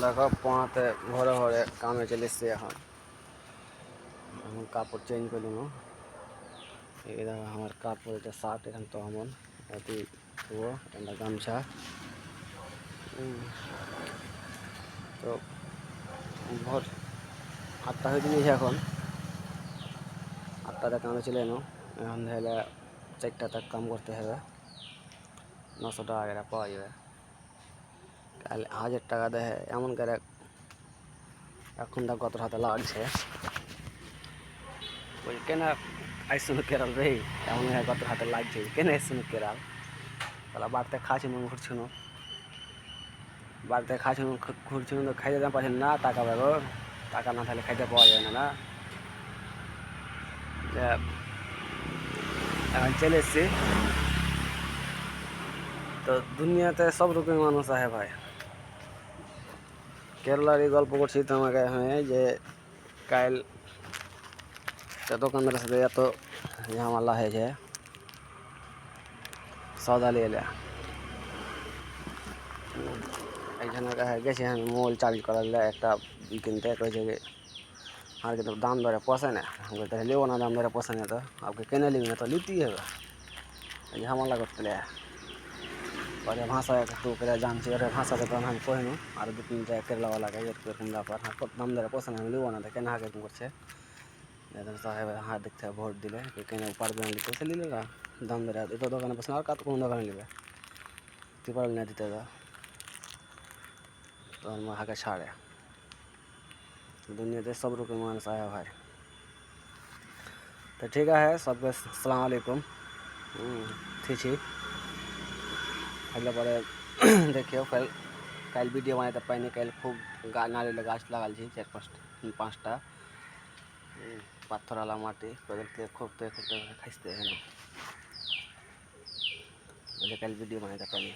দেখো পড়াতে ঘরে ঘরে কামে চলে এসছি এখন কাপড় চেঞ্জ করে নিব। এই দেখো আমার কাপড়, এটা শার্ট এখান তো এমন এটি এটা গামছা। তো ভোর 8টা হয়ে গিয়েছে, এখন 8টাতে কামে চলে এনো। এখন ধরলে 4টা তক কাম করতে হবে, 900 টাকা করে পাওয়া যাবে। কাল 1000 টাকা দেয় এমন করে এখন তা কত হাতে লাগছে। বলি কেন আইসুন কেরাল রে, এমন কত হাতে লাগছে কেন আইসুন কেরাল। তাহলে বাড়িতে খাচ্ছি ঘুরছিল, বাড়িতে খাচ্ছি ঘুরছিল তো খাইতে দাম পাচ্ছেন না, টাকা পাবো, টাকা না থাকলে খাইতে পাওয়া যায় না। এখন চলে এসছি। তো দুনিয়াতে সব রকমের মানুষ আছে ভাই। কেরালার এই গল্প করছি তোমাকে আমি, যে কাল দোকানদারের সাথে এত ঝামেলা হয়েছে সৌদা লিয়ে এইখানে গেছি আমি মোবাইল চার্জ করার একটা কিনতে, কয়েছে আর কিন্তু দাম ধরে পোষায় না। আমি তাহলে নেবো না, দাম ধরে পোষায় না, তো আপনি কেনে নিবি না তো নিতেই হবে। ঝামেলা করতে পরে ভাষা একটু করে জানছি, ওরা ভাষাতে তখন আমি কহিনু আর 2-3 জায়গায় কেরালাওয়ালাকে এরকম ব্যাপার, দাম ধরে পোষায় না, আমি নেবো না, তো কেন হাকে করছে সাহেব হাত দেখতে হবে ভোট দিলে কেন পারবে না নিতে, সে নিলে না দাম ধরে এটা দোকানে বসে আর কত কোন দোকানে নেবে, তুই পারবি না দিতে, তখন হাকে ছাড়ে। दुनिया से सब रुके मानस आया भाई। तो ठीक है सबके अस्सलाम वालेकुम। थी अगले बारे देखियो कल कल वीडियो बनाते पानी कल खूब नारियल गाछ लगाल 4-5टा पाथर वाला माटी खूब खसते हैं, कल वीडियो बनाते पानी।